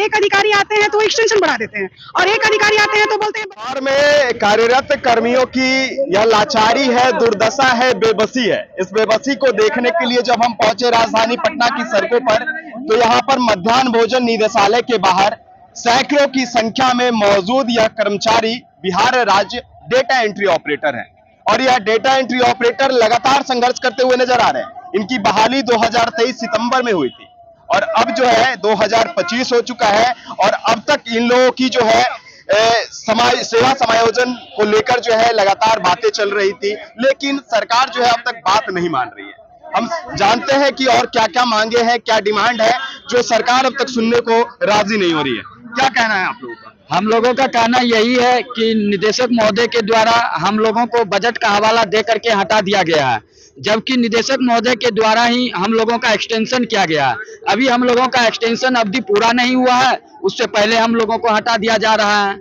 एक अधिकारी आते हैं तो एक्सटेंशन बढ़ा देते हैं, और एक अधिकारी आते हैं तो बोलते हैं। बिहार में कार्यरत कर्मियों की यह लाचारी है, दुर्दशा है, बेबसी है। इस बेबसी को देखने के लिए जब हम पहुंचे राजधानी पटना की सड़कों पर, तो यहाँ पर मध्याह्न भोजन निदेशालय के बाहर सैकड़ों की संख्या में मौजूद यह कर्मचारी बिहार राज्य डेटा एंट्री ऑपरेटर है, और यह डेटा एंट्री ऑपरेटर लगातार संघर्ष करते हुए नजर आ रहे हैं। इनकी बहाली 2023 सितंबर में हुई थी, और अब जो है 2025 हो चुका है, और अब तक इन लोगों की जो है सेवा समायोजन को लेकर जो है लगातार बातें चल रही थी, लेकिन सरकार जो है अब तक बात नहीं मान रही है। हम जानते हैं कि और क्या क्या मांगे हैं, क्या डिमांड है, जो सरकार अब तक सुनने को राजी नहीं हो रही है। क्या कहना है आप लोगों का? हम लोगों का कहना यही है कि निदेशक महोदय के द्वारा हम लोगों को बजट का हवाला दे करके हटा दिया गया है, जबकि निदेशक महोदय के द्वारा ही हम लोगों का एक्सटेंशन किया गया है। अभी हम लोगों का एक्सटेंशन अवधि पूरा नहीं हुआ है, उससे पहले हम लोगों को हटा दिया जा रहा है।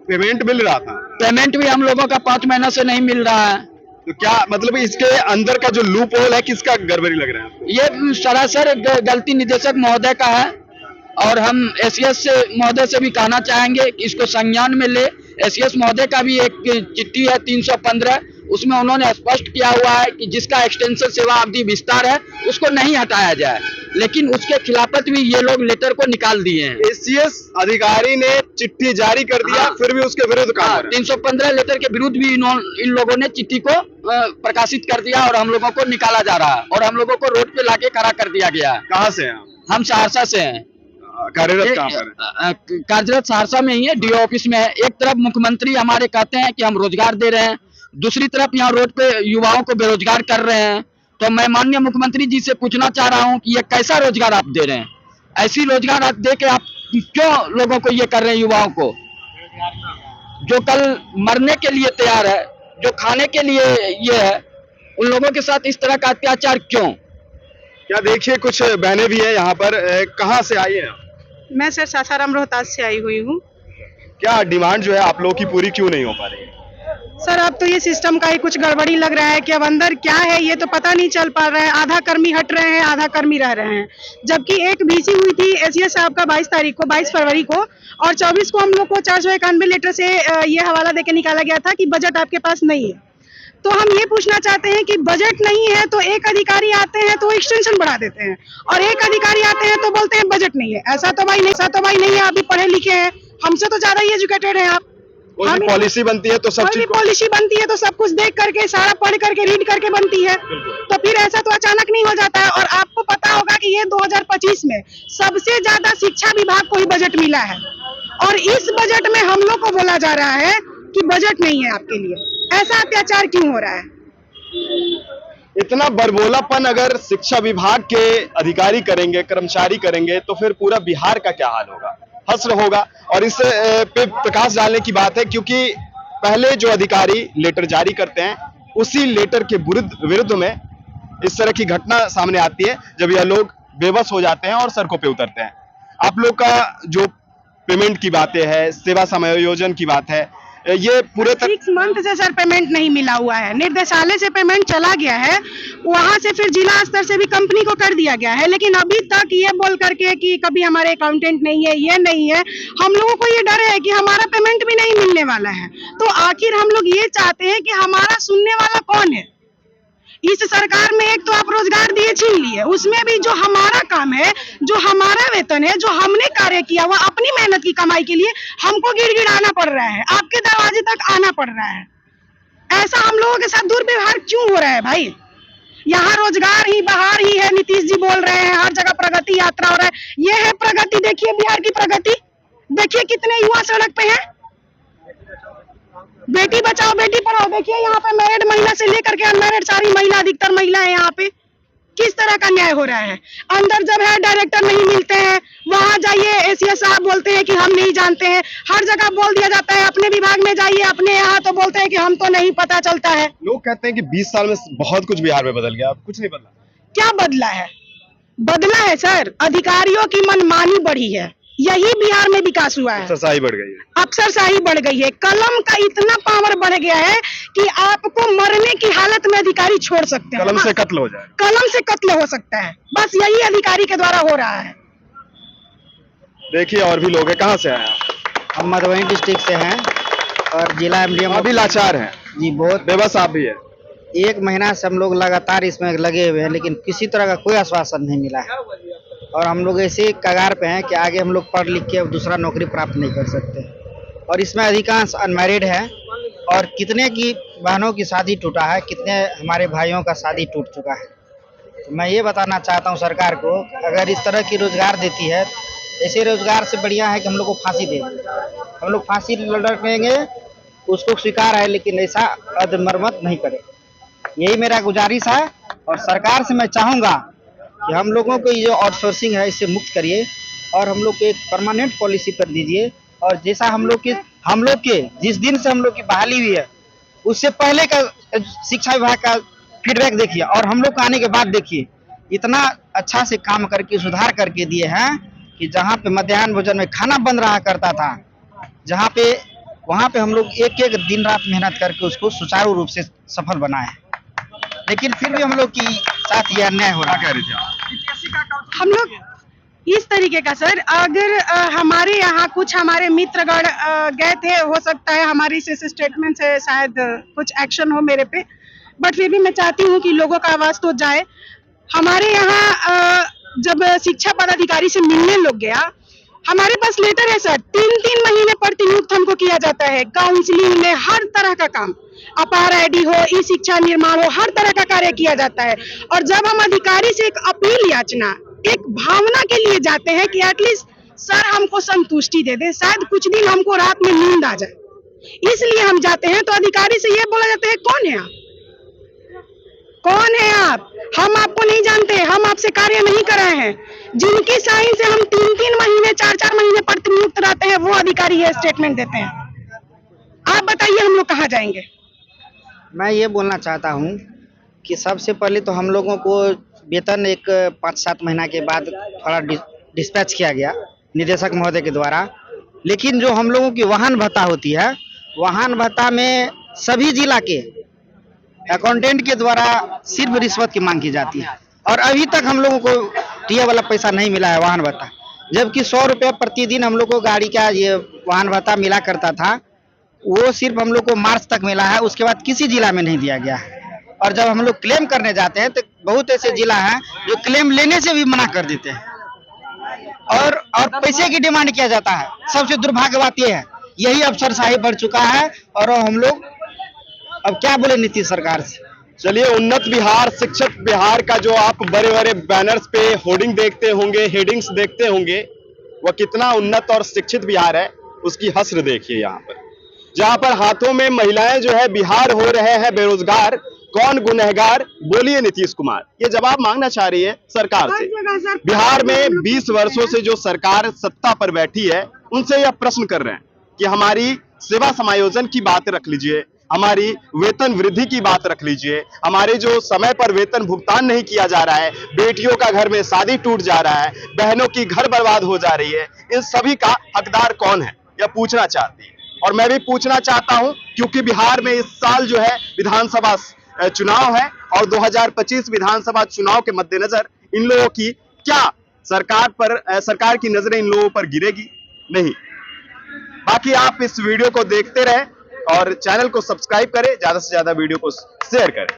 पेमेंट मिल रहा था? पेमेंट भी हम लोगों का 5 महीना से नहीं मिल रहा है। तो क्या मतलब इसके अंदर का जो लूप होल है, किसका गड़बड़ी लग रहा है आपको? ये सरासर गलती निदेशक महोदय का है, और हम एसीएस से महोदय से भी कहना चाहेंगे कि इसको संज्ञान में ले। एसीएस महोदय का भी एक चिट्ठी है 315, उसमें उन्होंने स्पष्ट किया हुआ है कि जिसका एक्सटेंशन सेवा अवधि विस्तार है उसको नहीं हटाया जाए, लेकिन उसके खिलाफत भी ये लोग लेटर को निकाल दिए हैं। एसीएस अधिकारी ने चिट्ठी जारी कर दिया, फिर भी उसके विरुद्ध काम हो रहा है। 315 लेटर के विरुद्ध भी इन लोगों ने चिट्ठी को प्रकाशित कर दिया, और हम लोगों को निकाला जा रहा है, और हम लोगों को रोड पे लाके खड़ा कर दिया गया है। कहाँ से हैं आप? हम सहरसा से हैं। कार्यरत कहाँ पर है? कार्यरत सहरसा में ही है, डीओ ऑफिस में है। एक तरफ मुख्यमंत्री हमारे कहते हैं कि हम रोजगार दे रहे हैं, दूसरी तरफ यहाँ रोड पे युवाओं को बेरोजगार कर रहे हैं। तो मैं माननीय मुख्यमंत्री जी से पूछना चाह रहा हूँ कि ये कैसा रोजगार आप दे रहे हैं? ऐसी रोजगार आप दे के आप क्यों लोगों को ये कर रहे हैं? युवाओं को जो कल मरने के लिए तैयार है, जो खाने के लिए ये है, उन लोगों के साथ इस तरह का अत्याचार क्यों? क्या देखिए कुछ बहनें भी है यहाँ पर। कहाँ से आई है? मैं सर सासाराम रोहतास से आई हुई हूँ। क्या डिमांड जो है आप लोगों की पूरी क्यों नहीं हो पा रही है? सर अब तो ये सिस्टम का ही कुछ गड़बड़ी लग रहा है कि अब अंदर क्या है ये तो पता नहीं चल पा रहा है। आधा कर्मी हट रहे हैं, आधा कर्मी रह रहे हैं, जबकि एक भीसी हुई थी एसीएस साहब का 22 फरवरी को, और 24 को हम लोग को 491 लेटर से ये हवाला देके निकाला गया था कि बजट आपके पास नहीं है। तो हम ये पूछना चाहते हैं कि बजट नहीं है तो एक अधिकारी आते हैं तो एक्सटेंशन बढ़ा देते हैं, और एक अधिकारी आते हैं तो बोलते हैं बजट नहीं है। ऐसा तो भाई नहीं है। आप भी पढ़े लिखे हैं, हमसे तो ज्यादा ही एजुकेटेड हैं आप। कोई पॉलिसी बनती है तो सब चीज पॉलिसी बनती है तो सब कुछ देख करके, सारा पढ़ करके, रीड करके बनती है, तो फिर ऐसा तो अचानक नहीं हो जाता है। और आपको पता होगा कि ये 2025 में सबसे ज्यादा शिक्षा विभाग को ही बजट मिला है, और इस बजट में हम लोग को बोला जा रहा है कि बजट नहीं है आपके लिए। ऐसा अत्याचार क्यों हो रहा है? इतना बरबोलापन अगर शिक्षा विभाग के अधिकारी करेंगे, कर्मचारी करेंगे, तो फिर पूरा बिहार का क्या हाल होगा? हश्र होगा। और इस पे प्रकाश डालने की बात है, क्योंकि पहले जो अधिकारी लेटर जारी करते हैं, उसी लेटर के विरुद्ध में इस तरह की घटना सामने आती है, जब यह लोग बेबस हो जाते हैं और सड़कों पे उतरते हैं। आप लोग का जो पेमेंट की बातें है, सेवा समायोजन की बात है, ये पूरे 6 मंथ से सर पेमेंट नहीं मिला हुआ है। निर्देशालय से पेमेंट चला गया है, वहां से फिर जिला स्तर से भी कंपनी को कर दिया गया है, लेकिन अभी तक ये बोल करके कि कभी हमारे अकाउंटेंट नहीं है, ये नहीं है। हम लोगों को ये डर है कि हमारा पेमेंट भी नहीं मिलने वाला है। तो आखिर हम लोग ये चाहते हैं कि हमारा सुनने वाला कौन है? इस सरकार में एक तो आप रोजगार दिए, छीन लिए, उसमें भी जो हमारा काम है, जो हमारा वेतन है, जो हमने कार्य किया हुआ अपनी मेहनत की कमाई के लिए, हमको गिड़गिड़ाना पड़ रहा है, आपके दरवाजे तक आना पड़ रहा है। ऐसा हम लोगों के साथ दुर्व्यवहार क्यों हो रहा है भाई? यहाँ रोजगार ही बहार ही है, नीतीश जी बोल रहे हैं, हर जगह प्रगति यात्रा हो रहा है। ये है प्रगति? देखिए बिहार की प्रगति, देखिए कितने युवा सड़क पे हैं। बेटी बचाओ बेटी पढ़ाओ, देखिए यहाँ पे मैरिड महिला से लेकर के अनमैरिड सारी महिला, अधिकतर महिला है यहाँ पे। किस तरह का न्याय हो रहा है? अंदर जब है डायरेक्टर नहीं मिलते हैं, वहां जाइए एसीएस साहब बोलते हैं कि हम नहीं जानते हैं। हर जगह बोल दिया जाता है, अपने विभाग में जाइए, अपने यहाँ तो बोलते हैं कि हम तो नहीं पता चलता है। लोग कहते हैं कि 20 साल में बहुत कुछ बिहार में बदल गया, कुछ नहीं बदला। क्या बदला है? बदला है सर, अधिकारियों की मनमानी बढ़ी है, यही बिहार में विकास हुआ है। अफसरशाही बढ़ गई है। अफसरशाही बढ़ गई है, कलम का इतना पावर बढ़ गया है कि आपको मरने की हालत में अधिकारी छोड़ सकते हैं। कलम से कत्ल हो जाए, कलम से कत्ल हो सकता है, बस यही अधिकारी के द्वारा हो रहा है। देखिए और भी लोग हैं, कहाँ से आए हैं? हम मधुबनी डिस्ट्रिक्ट से हैं और जिला एमडीएम अभी लाचार हैं, जी बहुत बेबस आप भी है। 1 महीना से हम लोग लगातार इसमें लगे हुए हैं, लेकिन किसी तरह का कोई आश्वासन नहीं मिला है और हम लोग ऐसे कगार पे हैं कि आगे हम लोग पढ़ लिख के अब दूसरा नौकरी प्राप्त नहीं कर सकते और इसमें अधिकांश अनमैरिड है और कितने की बहनों की शादी टूटा है, कितने हमारे भाइयों का शादी टूट चुका है। तो मैं ये बताना चाहता हूँ सरकार को, अगर इस तरह की रोजगार देती है, ऐसे रोजगार से बढ़िया है कि हम लोग को फांसी दे दें। हम लोग फांसी लड़ेंगे, उसको स्वीकार है, लेकिन ऐसा अधमर्मत नहीं करे। यही मेरा गुजारिश है और सरकार से मैं चाहूँगा कि हम लोगों को ये जो आउटसोर्सिंग है इससे मुक्त करिए और हम लोग को एक परमानेंट पॉलिसी पर दीजिए और जैसा हम लोग के जिस दिन से हम लोग की बहाली हुई है उससे पहले का शिक्षा विभाग का फीडबैक देखिए और हम लोग को आने के बाद देखिए, इतना अच्छा से काम करके सुधार करके दिए हैं कि जहाँ पे मध्याह्न भोजन में खाना बन रहा करता था, वहाँ पे हम लोग एक एक दिन रात मेहनत करके उसको सुचारू रूप से सफल बनाए, लेकिन फिर भी हम लोग की साथ यह अन्याय हो रहा है। हम लोग इस तरीके का सर, अगर हमारे यहाँ कुछ हमारे मित्रगण गए थे, हो सकता है हमारी इस स्टेटमेंट से शायद कुछ एक्शन हो मेरे पे, बट फिर भी मैं चाहती हूँ कि लोगों का आवाज तो जाए। हमारे यहाँ जब शिक्षा पदाधिकारी से मिलने लोग गया, हमारे पास लेटर है सर, 3-3 महीने प्रतिनियुक्त हमको किया जाता है, काउंसलिंग में हर तरह का काम, अपार आईडी हो, ई शिक्षा निर्माण हो, हर तरह का कार्य किया जाता है। और जब हम अधिकारी से एक अपील याचना, एक भावना के लिए जाते हैं कि एटलीस्ट सर हमको संतुष्टि दे दे, शायद कुछ दिन हमको रात में नींद आ जाए, इसलिए हम जाते हैं, तो अधिकारी से ये बोला जाता है कौन है आप, कौन है आप, हम आपको नहीं जानते, हम आपसे कार्य नहीं कराए हैं। जिनकी साइन से हम 3-3 महीने 4-4 महीने प्रतिनियुक्त रहते हैं, वो अधिकारी ये स्टेटमेंट देते हैं। आप बताइए हम लोग कहाँ जाएंगे? मैं ये बोलना चाहता हूँ कि सबसे पहले तो हम लोगों को वेतन एक 5-7 महीना के बाद थोड़ा डिस्पैच किया गया निदेशक महोदय के द्वारा, लेकिन जो हम लोगों की वाहन भत्ता होती है, वाहन भत्ता में सभी जिला के अकाउंटेंट के द्वारा सिर्फ रिश्वत की मांग की जाती है और अभी तक हम लोगों को टीए वाला पैसा नहीं मिला है वाहन भत्ता, जबकि 100 रुपये प्रतिदिन हम लोग को गाड़ी का ये वाहन भत्ता मिला करता था, वो सिर्फ हम लोग को मार्च तक मिला है, उसके बाद किसी जिला में नहीं दिया गया है। और जब हम लोग क्लेम करने जाते हैं तो बहुत ऐसे जिला हैं जो क्लेम लेने से भी मना कर देते हैं और पैसे की डिमांड किया जाता है। सबसे दुर्भाग्य बात यह है, यही अफसरशाही बढ़ चुका है और हम लोग अब क्या बोले नीतीश सरकार से। चलिए, उन्नत बिहार, शिक्षित बिहार का जो आप बड़े बड़े बैनर्स पे होर्डिंग देखते होंगे, हेडिंग्स देखते होंगे, वह कितना उन्नत और शिक्षित बिहार है उसकी हस्र देखिए। यहाँ पर जहाँ पर हाथों में महिलाएं जो है बिहार हो रहे हैं बेरोजगार, कौन गुनहगार, बोलिए नीतीश कुमार ये जवाब मांगना चाह रही है सरकार से। बिहार में 20 वर्षों से जो सरकार सत्ता पर बैठी है, उनसे यह प्रश्न कर रहे हैं कि हमारी सेवा समायोजन की बात रख लीजिए, हमारी वेतन वृद्धि की बात रख लीजिए, हमारे जो समय पर वेतन भुगतान नहीं किया जा रहा है, बेटियों का घर में शादी टूट जा रहा है, बहनों की घर बर्बाद हो जा रही है, इन सभी का हकदार कौन है, यह पूछना चाहती है। और मैं भी पूछना चाहता हूं, क्योंकि बिहार में इस साल जो है विधानसभा चुनाव है और 2025 विधानसभा चुनाव के मद्देनजर इन लोगों की क्या सरकार की नजरें इन लोगों पर गिरेगी? नहीं। बाकी आप इस वीडियो को देखते रहें और चैनल को सब्सक्राइब करें, ज्यादा से ज्यादा वीडियो को शेयर करें।